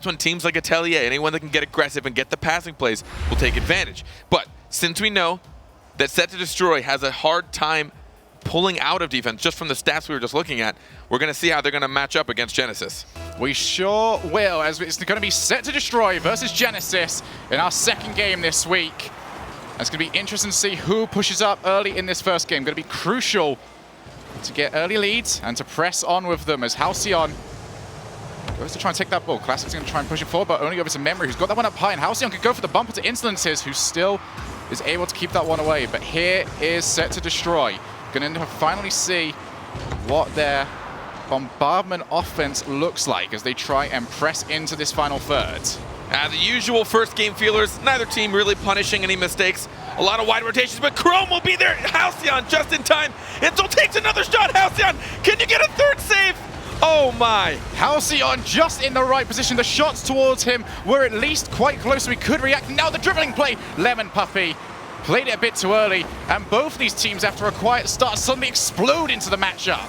that's when teams like Atelier, anyone that can get aggressive and get the passing plays, will take advantage. But since we know that SetToDestroy has a hard time pulling out of defense just from the stats we were just looking at, we're going to see how they're going to match up against Genesis. We sure will, as it's going to be SetToDestroy versus Genesis in our second game this week. It's going to be interesting to see who pushes up early in this first game. Going to be crucial to get early leads and to press on with them as Halcyon goes to try and take that ball. Classic's going to try and push it forward, but only over to Memory, who's got that one up high, and Halcyon could go for the bumper to Insolences, who still is able to keep that one away. But here is SetToDestroy. Going to finally see what their bombardment offense looks like as they try and press into this final third. The usual first game feelers, neither team really punishing any mistakes. A lot of wide rotations, but Chrome will be there. Halcyon just in time. Insel takes another shot. Halcyon, can you get a third save? Oh my. Halcyon just in the right position. The shots towards him were at least quite close, so he could react. Now the dribbling play. Lemon Puppy played it a bit too early, and both these teams, after a quiet start, suddenly explode into the matchup.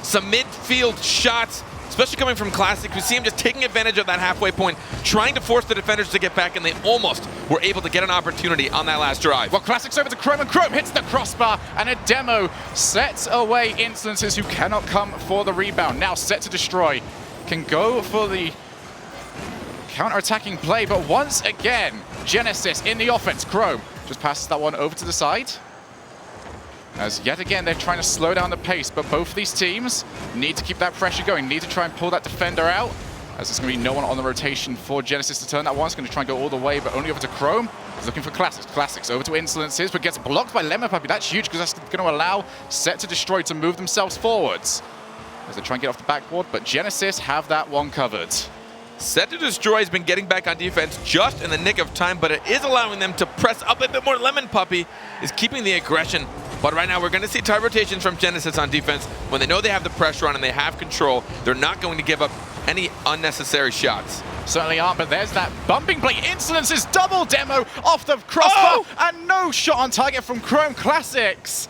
Some midfield shots, especially coming from Classic. We see him just taking advantage of that halfway point, trying to force the defenders to get back, and they almost were able to get an opportunity on that last drive. Well, Classic's over to Chrome, and Chrome hits the crossbar, and a demo sets away Insolences, who cannot come for the rebound. Now SetToDestroy can go for the counter-attacking play, but once again, Genesis in the offense. Chrome just passes that one over to the side. As yet again, they're trying to slow down the pace, but both of these teams need to keep that pressure going, need to try and pull that defender out, as there's going to be no one on the rotation for Genesis to turn that one. It's going to try and go all the way, but only over to Chrome. He's looking for Classics. Classics over to Insolences, but gets blocked by Lemon Puppy. That's huge, because that's going to allow SetToDestroy to move themselves forwards as they try and get off the backboard, but Genesis have that one covered. SetToDestroy has been getting back on defense just in the nick of time, but it is allowing them to press up a bit more. Lemon Puppy is keeping the aggression, but right now we're going to see tie rotations from Genesis on defense. When they know they have the pressure on and they have control, they're not going to give up any unnecessary shots. Certainly aren't, but there's that bumping play. Insolences double demo off the crossbar, and no shot on target from Chrome. Classics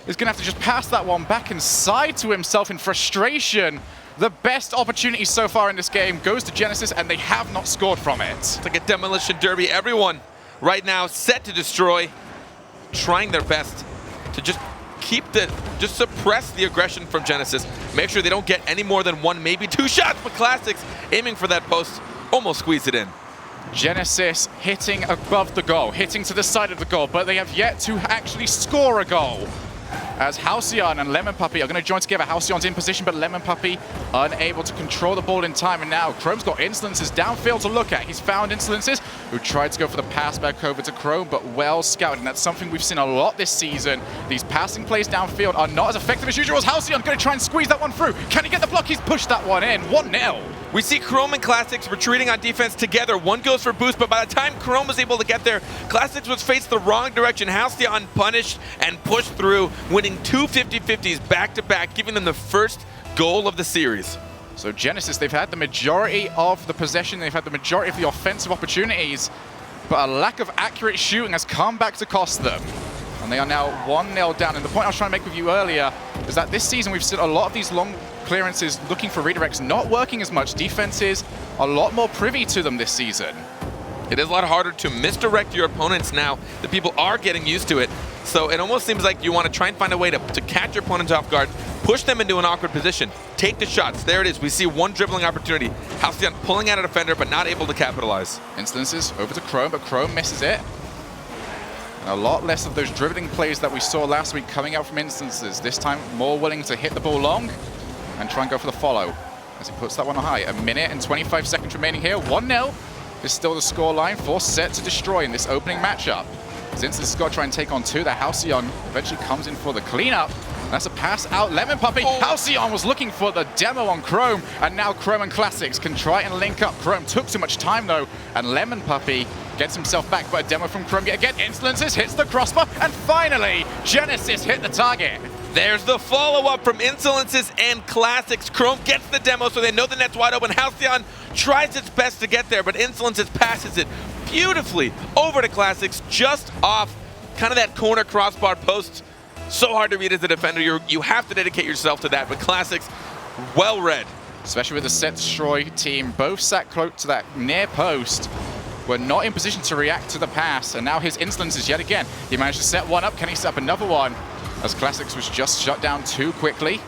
is going to have to just pass that one back inside to himself in frustration. The best opportunity so far in this game goes to Genesis, and they have not scored from it. It's like a demolition derby. Everyone right now SetToDestroy, trying their best to just suppress the aggression from Genesis. Make sure they don't get any more than one, maybe two shots, but Classics aiming for that post, almost squeezed it in. Genesis hitting above the goal, hitting to the side of the goal, but they have yet to actually score a goal. As Halcyon and Lemon Puppy are going to join together. Halcyon's in position, but Lemon Puppy unable to control the ball in time. And now Chrome's got Insolences downfield to look at. He's found Insolences, who tried to go for the pass back over to Chrome, but well scouted. And that's something we've seen a lot this season. These passing plays downfield are not as effective as usual. As Halcyon going to try and squeeze that one through. Can he get the block? He's pushed that one in. 1-0. We see Chrome and Classics retreating on defense together. One goes for boost, but by the time Chrome was able to get there, Classics was faced the wrong direction. Halcyon punished and pushed through, winning two 50-50s back-to-back, giving them the first goal of the series. So Genesis, they've had the majority of the possession, they've had the majority of the offensive opportunities, but a lack of accurate shooting has come back to cost them. And they are now 1-0 down. And the point I was trying to make with you earlier is that this season we've seen a lot of these long clearances looking for redirects not working as much. Defenses a lot more privy to them this season. It is a lot harder to misdirect your opponents now that people are getting used to it. So it almost seems like you want to try and find a way to catch your opponents off guard, push them into an awkward position, take the shots. There it is. We see one dribbling opportunity. Halcyon pulling out a defender, but not able to capitalize. Insolences over to Chrome, but Chrome misses it. And a lot less of those dribbling plays that we saw last week coming out from Insolences. This time more willing to hit the ball long and try and go for the follow as he puts that one high. 1 minute and 25 seconds remaining here. 1-0 is still the scoreline for SetToDestroy in this opening matchup. Since this has got to try and take on two, the Halcyon eventually comes in for the cleanup. That's a pass out. Lemon Puppy. Halcyon was looking for the demo on Chrome, and now Chrome and Classics can try and link up. Chrome took too much time though, and Lemon Puppy gets himself back by a demo from Chrome yet again. Insolences hits the crossbar, and finally Genesis hit the target. There's the follow-up from Insolences and Classics. Chrome gets the demo, so they know the net's wide open. Halcyon tries its best to get there, but Insolences passes it beautifully over to Classics, just off kind of that corner crossbar post. So hard to read as a defender. You have to dedicate yourself to that, but Classics, well read. especially with the SetToDestroy team. Both sat close to that near post. Were not in position to react to the pass, and now his instances yet again. He managed to set one up. Can he set up another one? As Classics was just shut down too quickly.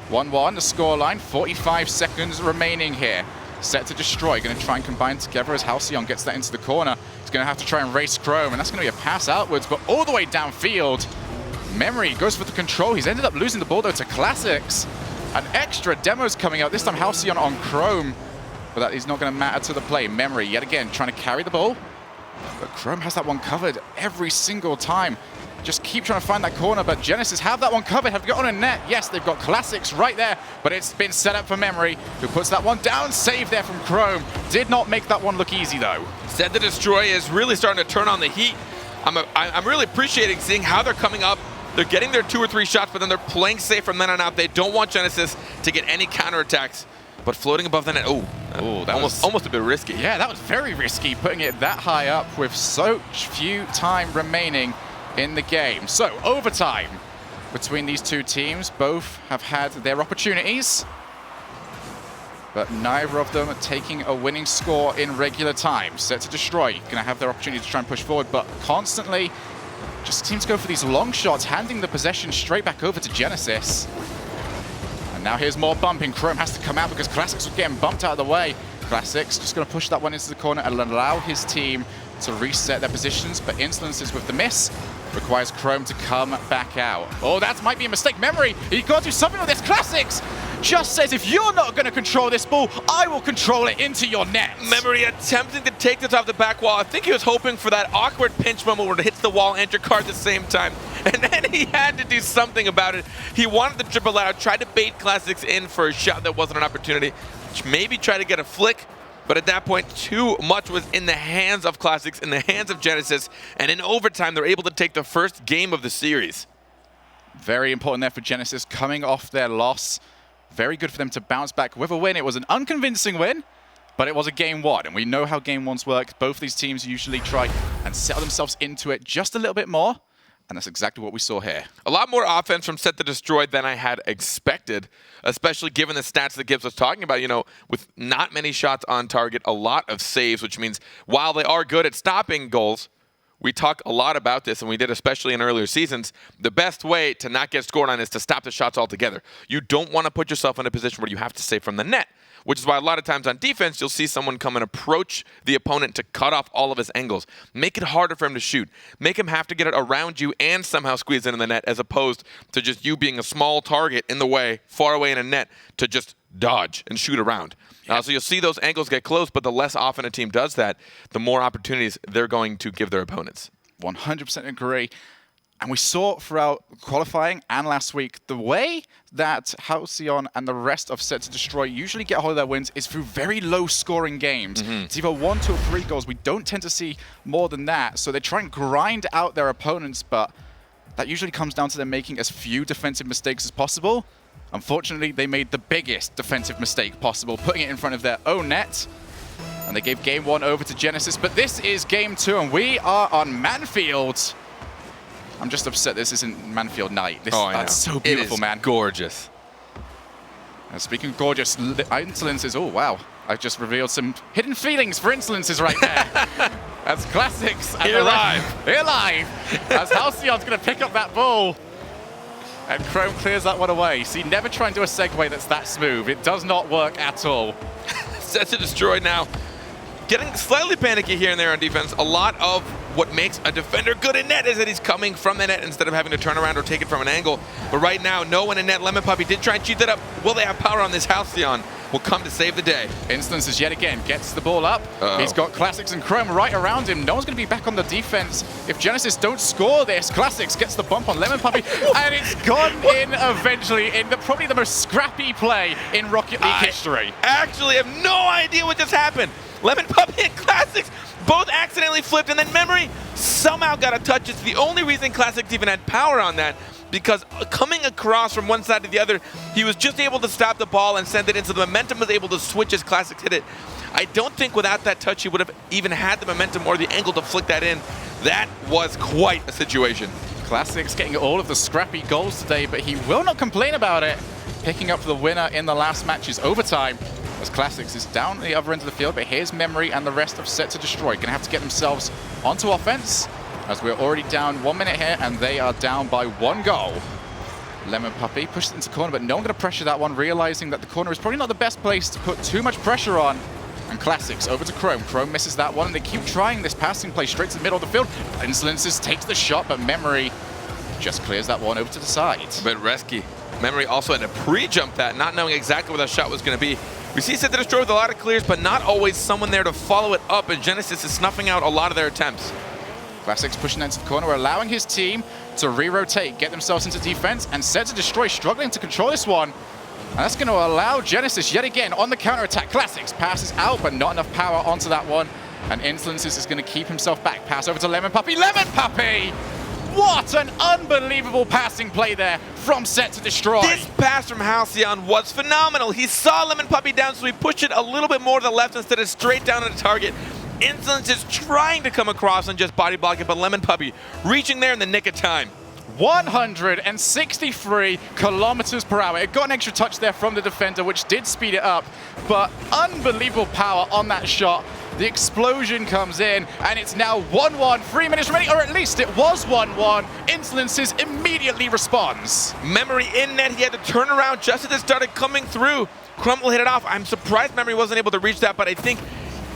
1-1, the scoreline, 45 seconds remaining here. SetToDestroy going to try and combine together as Halcyon gets that into the corner. He's going to have to try and race Chrome, and that's going to be a pass outwards, but all the way downfield. Memory goes for the control. He's ended up losing the ball, though, to Classics. An extra demo's coming out, this time Halcyon on Chrome. But that is not going to matter to the play. Memory, yet again, trying to carry the ball. But Chrome has that one covered every single time. Just keep trying to find that corner, but Genesis have that one covered. Have got on a net. Yes, they've got Classics right there, but it's been set up for Memory, who puts that one down. Save there from Chrome. Did not make that one look easy, though. SetToDestroy is really starting to turn on the heat. I'm really appreciating seeing how they're coming up. They're getting their 2 or 3 shots, but then they're playing safe from then on out. They don't want Genesis to get any counterattacks. But floating above the net, that was almost a bit risky. Yeah, that was very risky, putting it that high up with so few time remaining in the game. So, overtime between these two teams. Both have had their opportunities, but neither of them are taking a winning score in regular time. SetToDestroy going to have their opportunity to try and push forward, but constantly just seems to go for these long shots, handing the possession straight back over to Genesis. Now here's more bumping. Chrome has to come out because Classics was getting bumped out of the way. Classics just going to push that one into the corner and allow his team to reset their positions, but instances with the miss requires Chrome to come back out. Oh, that might be a mistake. Memory, you got to do something with this. Classics just says, if you're not going to control this ball, I will control it into your net. Memory attempting to take this off the back wall. I think he was hoping for that awkward pinch moment where it hits the wall and your card at the same time. And then he had to do something about it. He wanted to dribble out, tried to bait Classics in for a shot that wasn't an opportunity. Maybe try to get a flick, but at that point, too much was in the hands of Classics, in the hands of Genesis, and in overtime, they're able to take the first game of the series. Very important there for Genesis, coming off their loss. Very good for them to bounce back with a win. It was an unconvincing win, but it was a game 1, and we know how game 1s work. Both these teams usually try and settle themselves into it just a little bit more, and that's exactly what we saw here. A lot more offense from SetToDestroy than I had expected, especially given the stats that Gibbs was talking about. You know, with not many shots on target, a lot of saves, which means while they are good at stopping goals, we talk a lot about this, and we did especially in earlier seasons. The best way to not get scored on is to stop the shots altogether. You don't want to put yourself in a position where you have to save from the net, which is why a lot of times on defense, you'll see someone come and approach the opponent to cut off all of his angles. Make it harder for him to shoot. Make him have to get it around you and somehow squeeze it in the net, as opposed to just you being a small target in the way, far away in a net, to just dodge and shoot around. So you'll see those angles get close, but the less often a team does that, the more opportunities they're going to give their opponents. 100% agree. And we saw throughout qualifying and last week, the way that Halcyon and the rest of SetToDestroy usually get hold of their wins is through very low-scoring games. It's either 1, 2, or 3 goals. We don't tend to see more than that. So they try and grind out their opponents, but that usually comes down to them making as few defensive mistakes as possible. Unfortunately, they made the biggest defensive mistake possible, putting it in front of their own net. And they gave game 1 over to Genesis. But this is game 2, and we are on Manfield. I'm just upset this isn't Manfield night. That's so beautiful, man. Gorgeous. And speaking of gorgeous, insolences. Oh, wow. I just revealed some hidden feelings for insolences right there. That's Classics. Here live. Here live. As Halcyon's going to pick up that ball. And Chrome clears that one away. See, never try and do a segue that's that smooth. It does not work at all. SetToDestroy now getting slightly panicky here and there on defense. A lot of what makes a defender good in net is that he's coming from the net instead of having to turn around or take it from an angle. But right now, no one in net. Lemon Puppy did try and cheat that up. Will they have power on this? Halcyon will come to save the day. Instances yet again, gets the ball up. He's got Classics and Chrome right around him. No one's going to be back on the defense. If Genesis don't score this, Classics gets the bump on Lemon Puppy, and it's gone in eventually in probably the most scrappy play in Rocket League history. Actually have no idea what just happened. Lemon Puppy and Classics both accidentally flipped, and then Memory somehow got a touch. It's the only reason Classics even had power on that, because coming across from one side to the other, he was just able to stop the ball and send it in, so the momentum was able to switch as Classics hit it. I don't think without that touch he would have even had the momentum or the angle to flick that in. That was quite a situation. Classics getting all of the scrappy goals today, but he will not complain about it. Picking up the winner in the last match's overtime. As Classics is down at the other end of the field, but here's Memory and the rest of SetToDestroy. Gonna have to get themselves onto offense, as we're already down 1 minute here, and they are down by 1 goal. Lemon Puppy pushed it into the corner, but no one gonna pressure that one, realizing that the corner is probably not the best place to put too much pressure on. And Classics over to Chrome. Chrome misses that one, and they keep trying this passing play straight to the middle of the field. Insolences takes the shot, but Memory just clears that one over to the side. A bit risky. Memory also had to pre-jump that, not knowing exactly where that shot was going to be. We see SetToDestroy with a lot of clears, but not always someone there to follow it up, and Genesis is snuffing out a lot of their attempts. Classics pushing into the corner, allowing his team to re-rotate, get themselves into defense, and SetToDestroy struggling to control this one. And that's going to allow Genesis yet again on the counter-attack. Classics passes out, but not enough power onto that one. And Insolences is going to keep himself back. Pass over to Lemon Puppy. Lemon Puppy! What an unbelievable passing play there from SetToDestroy. This pass from Halcyon was phenomenal. He saw Lemon Puppy down, so he pushed it a little bit more to the left instead of straight down at the target. Insolences trying to come across and just body block it, but Lemon Puppy reaching there in the nick of time. 163 kilometers per hour. It got an extra touch there from the defender, which did speed it up, but unbelievable power on that shot. The explosion comes in, and it's now 1-1, 3 minutes remaining, or at least it was 1-1. Insolences immediately responds. Memory in net, he had to turn around just as it started coming through. Crumble hit it off. I'm surprised Memory wasn't able to reach that, but I think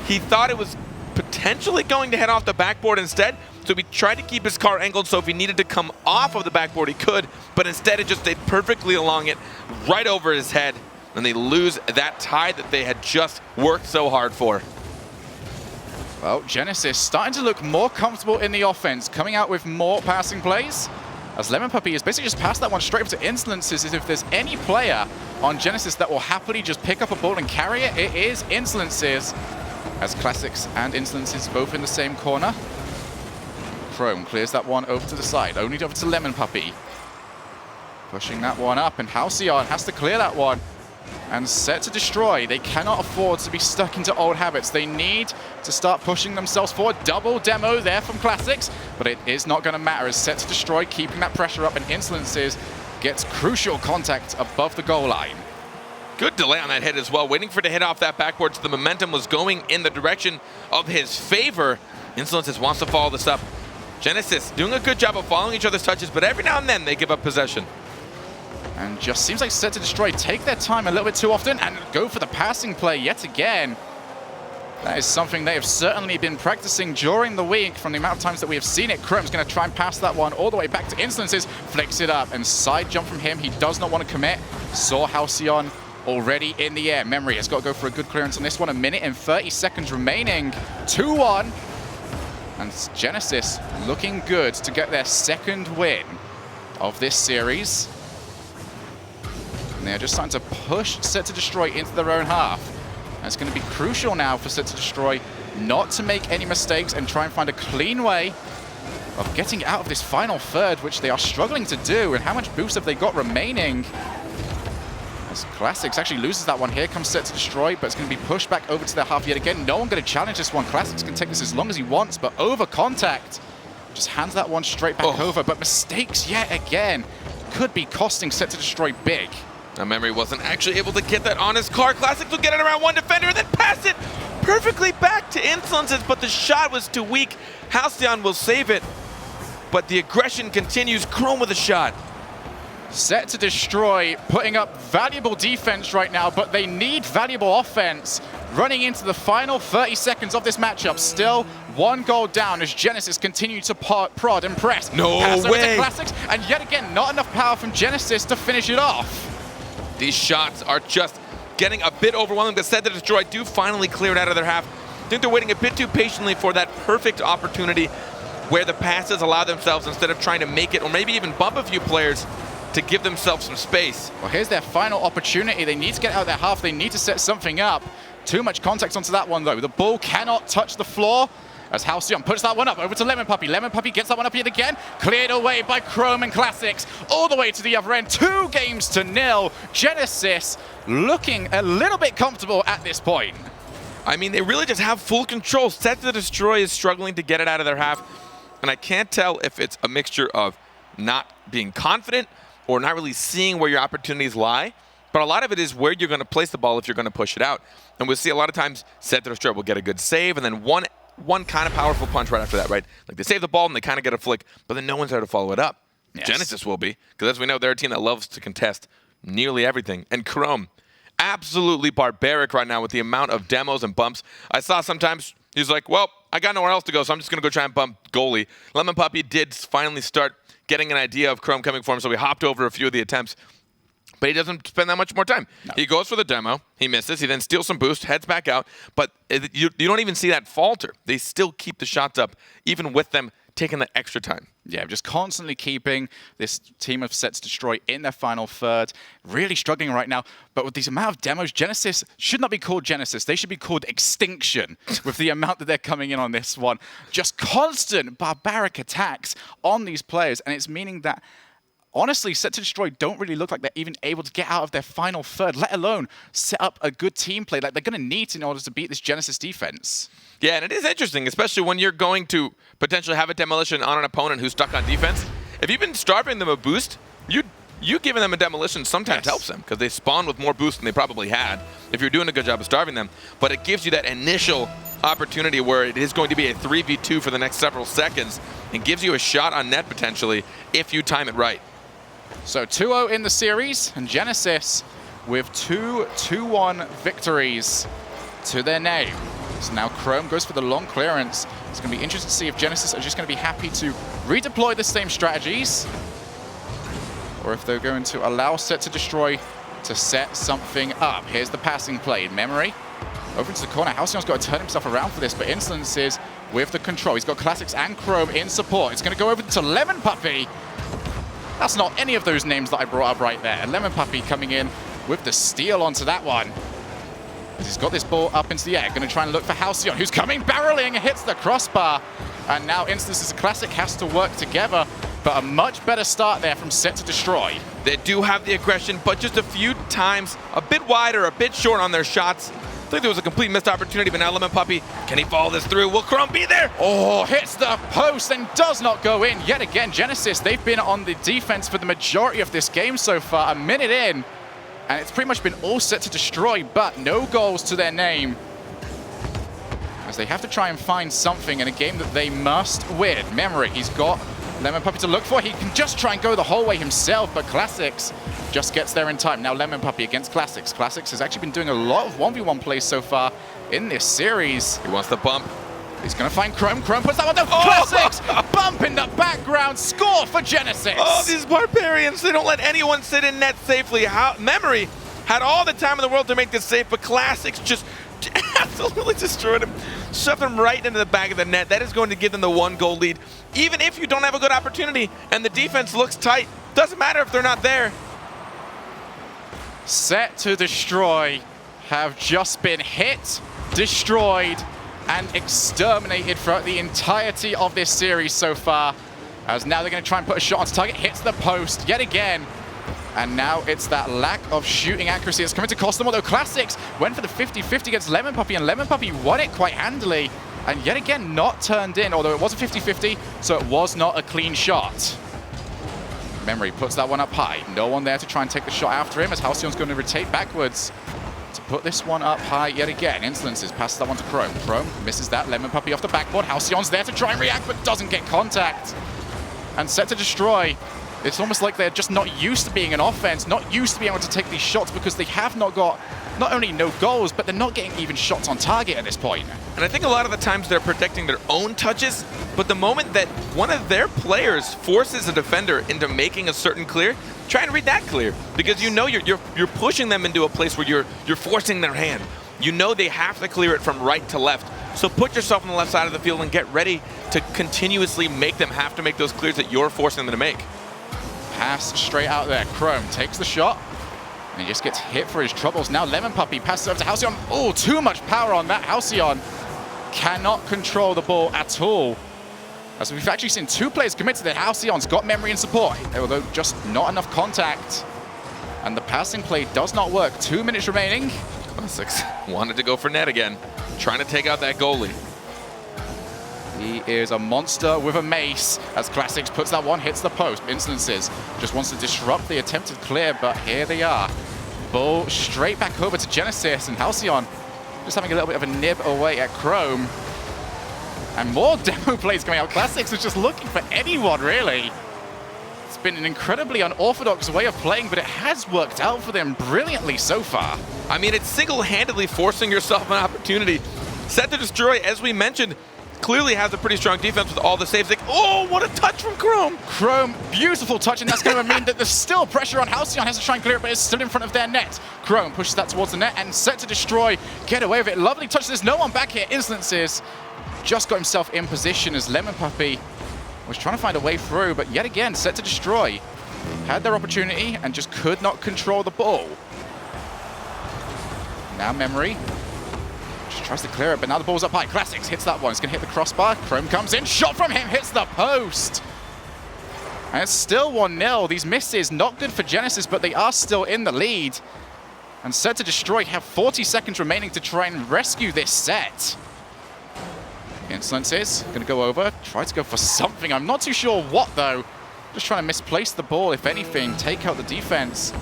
he thought it was potentially going to head off the backboard instead. So he tried to keep his car angled, so if he needed to come off of the backboard, he could, but instead it just stayed perfectly along it, right over his head, and they lose that tie that they had just worked so hard for. Well, Genesis starting to look more comfortable in the offense, coming out with more passing plays, as Lemon Puppy has basically just passed that one straight up to Insolences. As if there's any player on Genesis that will happily just pick up a ball and carry it, it is Insolences, as Classics and Insolences both in the same corner. Chrome clears that one over to the side, only over to Lemon Puppy. Pushing that one up, and Halcyon has to clear that one. And SetToDestroy, they cannot afford to be stuck into old habits. They need to start pushing themselves forward. Double demo there from Classics, but it is not going to matter as SetToDestroy keeping that pressure up, and Insolences gets crucial contact above the goal line. Good delay on that hit as well, waiting for it to hit off that backboard so the momentum was going in the direction of his favor. Insolences wants to follow this up. Genesis doing a good job of following each other's touches, but every now and then they give up possession. And just seems like SetToDestroy take their time a little bit too often and go for the passing play yet again. That is something they have certainly been practicing during the week from the amount of times that we have seen it. Chrome's going to try and pass that one all the way back to Insolences, flicks it up, and side jump from him. He does not want to commit. Saw Halcyon already in the air. Memory has got to go for a good clearance on this one. 1 minute and 30 seconds remaining. 2-1. And Genesis looking good to get their second win of this series. And they're just starting to push SetToDestroy into their own half. And it's going to be crucial now for SetToDestroy not to make any mistakes and try and find a clean way of getting out of this final third, which they are struggling to do. And how much boost have they got remaining? As Classics actually loses that one. Here comes SetToDestroy, but it's going to be pushed back over to their half yet again. No one going to challenge this one. Classics can take this as long as he wants, but over contact. Just hands that one straight back over, but mistakes yet again could be costing SetToDestroy big. Now Memory wasn't actually able to get that on his car. Classics will get it around one defender and then pass it perfectly back to Insolences, but the shot was too weak. Halcyon will save it, but the aggression continues. Chrome with a shot. SetToDestroy putting up valuable defense right now, but they need valuable offense. Running into the final 30 seconds of this matchup, still 1 goal down as Genesis continue to prod and press. No Pass over way. to Classics, and yet again, not enough power from Genesis to finish it off. These shots are just getting a bit overwhelming, but SetToDestroy do finally clear it out of their half. I think they're waiting a bit too patiently for that perfect opportunity where the passes allow themselves, instead of trying to make it or maybe even bump a few players, to give themselves some space. Well, here's their final opportunity. They need to get out of their half. They need to set something up. Too much contact onto that one, though. The ball cannot touch the floor as Halcyon puts that one up over to Lemon Puppy. Lemon Puppy gets that one up yet again. Cleared away by Chrome and Classics. All the way to the other end. 2 games to 0. Genesis looking a little bit comfortable at this point. I mean, they really just have full control. SetToDestroy is struggling to get it out of their half. And I can't tell if it's a mixture of not being confident or not really seeing where your opportunities lie. But a lot of it is where you're going to place the ball if you're going to push it out. And we'll see a lot of times SetToDestroy will get a good save and then one kind of powerful punch right after that, right? Like they save the ball and they kind of get a flick, but then no one's there to follow it up. Yes. Genesis will be, because as we know, they're a team that loves to contest nearly everything. And Chrome, absolutely barbaric right now with the amount of demos and bumps. I saw sometimes he's like, well, I got nowhere else to go, so I'm just going to go try and bump goalie. Lemon Puppy did finally start getting an idea of Chrome coming for him, so we hopped over a few of the attempts. But he doesn't spend that much more time. No. He goes for the demo. He misses. He then steals some boost, heads back out. But you don't even see that falter. They still keep the shots up, even with them taking the extra time. Yeah, just constantly keeping this team of SetToDestroy in their final third. Really struggling right now. But with these amount of demos, Genesis should not be called Genesis. They should be called Extinction with the amount that they're coming in on this one. Just constant barbaric attacks on these players. And it's meaning that honestly, SetToDestroy don't really look like they're even able to get out of their final third, let alone set up a good team play like they're going to need in order to beat this Genesis defense. Yeah, and it is interesting, especially when you're going to potentially have a demolition on an opponent who's stuck on defense. If you've been starving them a boost, you giving them a demolition sometimes helps them because they spawn with more boost than they probably had if you're doing a good job of starving them. But it gives you that initial opportunity where it is going to be a 3v2 for the next several seconds and gives you a shot on net potentially if you time it right. So 2-0 in the series, and Genesis with 2 2-1 victories to their name. So now Chrome goes for the long clearance. It's going to be interesting to see if Genesis are just going to be happy to redeploy the same strategies, or if they're going to allow SetToDestroy to set something up. Here's the passing play in memory. Over into the corner. Halcyon's got to turn himself around for this, but Instances with the control. He's got Classics and Chrome in support. It's going to go over to Lemon Puppy. That's not any of those names that I brought up right there. Lemon Puppy coming in with the steal onto that one. He's got this ball up into the air. Going to try and look for Halcyon, who's coming, barreling, hits the crossbar. And now Instances Classic has to work together, but a much better start there from SetToDestroy. They do have the aggression, but just a few times a bit wider, a bit short on their shots. I think there was a complete missed opportunity, but now Lemon Puppy, can he follow this through? Will Chrome be there? Oh, hits the post and does not go in. Yet again, Genesis, they've been on the defense for the majority of this game so far, a minute in. And it's pretty much been all SetToDestroy, but no goals to their name, as they have to try and find something in a game that they must win. Memory, he's got Lemon Puppy to look for. He can just try and go the whole way himself, but Classics just gets there in time. Now Lemon Puppy against Classics. Classics has actually been doing a lot of 1v1 plays so far in this series. He wants the bump. He's going to find Chrome. Chrome puts that one down. Classics! Bump in the background. Score for Genesis. Oh, these barbarians. They don't let anyone sit in net safely. Memory had all the time in the world to make this save, but Classics just absolutely destroyed him. Shoved him right into the back of the net. That is going to give them the 1-goal lead. Even if you don't have a good opportunity and the defense looks tight, doesn't matter if they're not there. SetToDestroy have just been hit, destroyed, and exterminated throughout the entirety of this series so far. As now they're going to try and put a shot on target, hits the post yet again. And now it's that lack of shooting accuracy that's coming to cost them. Although Classics went for the 50-50 against Lemon Puppy, and Lemon Puppy won it quite handily. And yet again, not turned in, although it was a 50-50, so it was not a clean shot. Memory puts that one up high. No one there to try and take the shot after him, as Halcyon's going to rotate backwards to put this one up high yet again. Instances passes that one to Chrome. Chrome misses that. Lemon Puppy off the backboard. Halcyon's there to try and react, but doesn't get contact. And SetToDestroy, it's almost like they're just not used to being an offense, not used to being able to take these shots, because they have not got not only no goals, but they're not getting even shots on target at this point. And I think a lot of the times they're protecting their own touches, but the moment that one of their players forces a defender into making a certain clear, try and read that clear, because you know you're pushing them into a place where you're forcing their hand. You know they have to clear it from right to left. So put yourself on the left side of the field and get ready to continuously make them have to make those clears that you're forcing them to make. Pass straight out there. Chrome takes the shot, and he just gets hit for his troubles. Now Lemon Puppy passes over to Halcyon. Oh, too much power on that. Halcyon cannot control the ball at all. As we've actually seen two players commit to the Halcyon's got Memory in support, although just not enough contact. And the passing play does not work. 2 minutes remaining. Classics wanted to go for net again, trying to take out that goalie. He is a monster with a mace. As Classics puts that one, hits the post. Instances just wants to disrupt the attempted clear, but here they are. Ball straight back over to Genesis, and Halcyon just having a little bit of a nib away at Chrome. And more demo plays coming out. Classics is just looking for anyone, really. It's been an incredibly unorthodox way of playing, but it has worked out for them brilliantly so far. I mean, it's single-handedly forcing yourself an opportunity. SetToDestroy, as we mentioned, clearly has a pretty strong defense with all the saves. Like, oh, what a touch from Chrome. Chrome, beautiful touch, and that's going to mean that there's still pressure on Halcyon. Has to try and clear it, but it's still in front of their net. Chrome pushes that towards the net, and SetToDestroy get away with it. Lovely touch. There's no one back here. Instances just got himself in position as Lemon Puppy was trying to find a way through, but yet again, SetToDestroy had their opportunity and just could not control the ball. Now Memory just tries to clear it, but now the ball's up high. Classics hits that one. It's going to hit the crossbar. Chrome comes in. Shot from him. Hits the post. And it's still 1-0. These misses, not good for Genesis, but they are still in the lead. And SetToDestroy have 40 seconds remaining to try and rescue this set. Insolences going to go over. Try to go for something. I'm not too sure what, though. Just trying to misplace the ball, if anything. Take out the defense.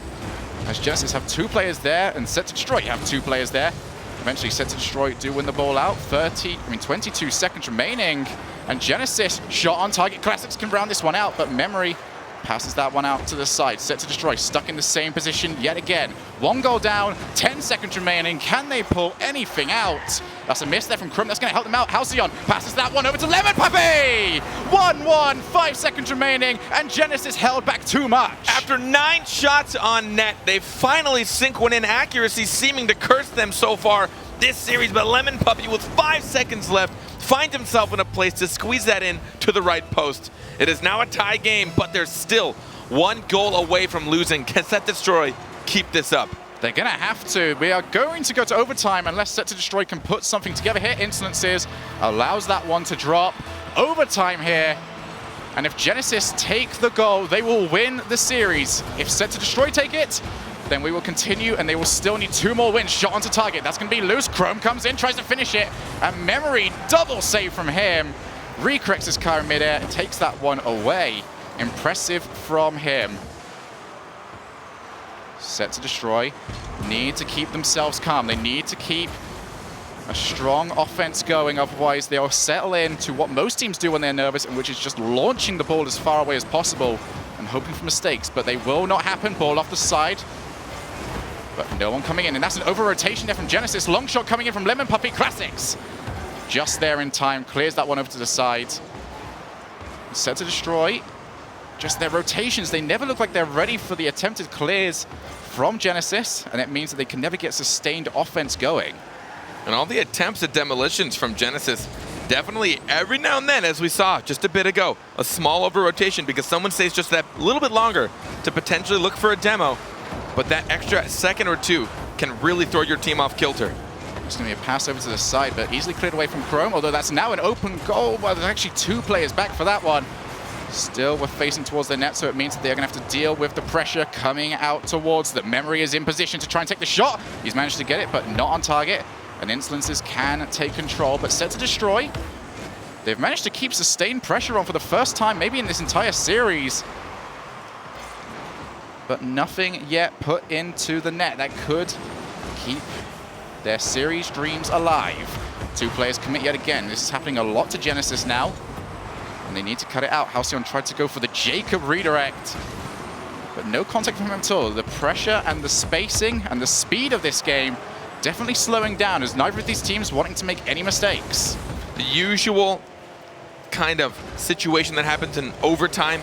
As Genesis have 2 players there, and SetToDestroy have 2 players there. Eventually, SetToDestroy do win the ball out. 22 seconds remaining. And Genesis, shot on target. Classics can round this one out, but Memory passes that one out to the side. SetToDestroy stuck in the same position yet again. 1 goal down, 10 seconds remaining. Can they pull anything out? That's a miss there from Chrome. That's going to help them out. Halcyon passes that one over to Lemon Puppy! 1-1, 5 seconds remaining, and Genesis held back too much. After 9 shots on net, they finally sink one in. Accuracy seeming to curse them so far this series, but Lemon Puppy with 5 seconds left finds himself in a place to squeeze that in to the right post. It is now a tie game, but they're still 1 goal away from losing. Can SetToDestroy keep this up? They're going to have to. We are going to go to overtime unless SetToDestroy can put something together here. Insolences allows that one to drop. Overtime here. And if Genesis take the goal, they will win the series. If SetToDestroy take it, then we will continue, and they will still need 2 more wins. Shot onto target. That's going to be loose. Chrome comes in, tries to finish it. And Memory, double save from him. Recorrects his car in midair and takes that one away. Impressive from him. SetToDestroy need to keep themselves calm. They need to keep a strong offense going, otherwise they'll settle into what most teams do when they're nervous, and which is just launching the ball as far away as possible and hoping for mistakes, but they will not happen. Ball off the side, but no one coming in, and that's an over-rotation there from Genesis. Long shot coming in from Lemon Puppy. Classics just there in time, clears that one over to the side. SetToDestroy, just their rotations, they never look like they're ready for the attempted clears from Genesis, and it means that they can never get sustained offense going. And all the attempts at demolitions from Genesis, definitely every now and then, as we saw just a bit ago, a small over-rotation because someone stays just that little bit longer to potentially look for a demo, but that extra second or 2 can really throw your team off kilter. It's going to be a pass over to the side, but easily cleared away from Chrome, although that's now an open goal. Well, there's actually 2 players back for that one. Still, we're facing towards the net, so it means that they're going to have to deal with the pressure coming out towards them. Memory is in position to try and take the shot. He's managed to get it, but not on target. And Insolences can take control, but SetToDestroy, they've managed to keep sustained pressure on for the first time, maybe in this entire series. But nothing yet put into the net that could keep their series dreams alive. 2 players commit yet again. This is happening a lot to Genesis now, and they need to cut it out. Halcyon tried to go for the Jacob redirect, but no contact from him at all. The pressure and the spacing and the speed of this game definitely slowing down, as neither of these teams wanting to make any mistakes. The usual kind of situation that happens in overtime.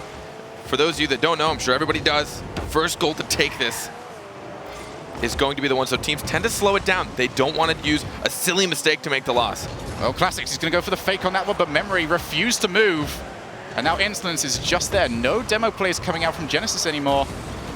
For those of you that don't know, I'm sure everybody does, first goal to take this is going to be the one. So teams tend to slow it down. They don't want to use a silly mistake to make the loss. Well, Classics, he's going to go for the fake on that one, but Memory refused to move. And now Insolence is just there. No demo plays coming out from Genesis anymore.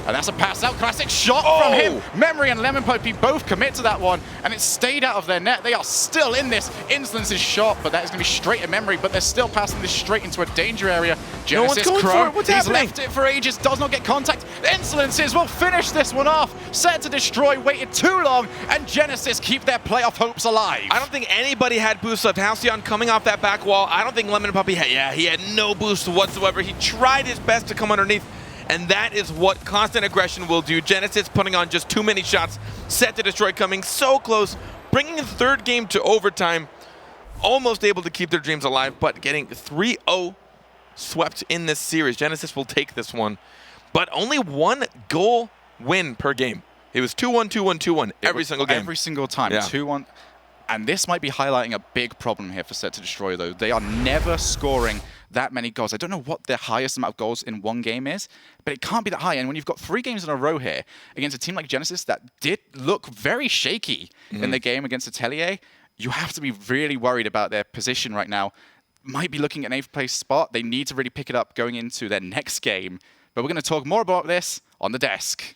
And that's a pass-out classic shot from him. Memory and Lemon Poppy both commit to that one, and it stayed out of their net. They are still in this. Insolence's shot, but that is going to be straight at Memory, but they're still passing this straight into a danger area. Genesis Crow, he's left it for ages, does not get contact. Insolences will finish this one off. Set to Destroy waited too long, and Genesis keep their playoff hopes alive. I don't think anybody had boost left. Halcyon coming off that back wall. I don't think Lemon Puppy had, he had no boost whatsoever. He tried his best to come underneath. And that is what constant aggression will do. Genesis putting on just too many shots. Set to Destroy coming so close, bringing the third game to overtime. Almost able to keep their dreams alive, but getting 3-0 swept in this series. Genesis will take this one, but only 1 goal win per game. It was 2-1, 2-1, 2-1 every single game. Every single time, 2-1. And this might be highlighting a big problem here for Set to Destroy, though. They are never scoring that many goals. I don't know what their highest amount of goals in one game is, but it can't be that high. And when you've got 3 games in a row here against a team like Genesis that did look very shaky in the game against Atelier, you have to be really worried about their position right now. Might be looking at an 8th place spot. They need to really pick it up going into their next game. But we're going to talk more about this on the desk.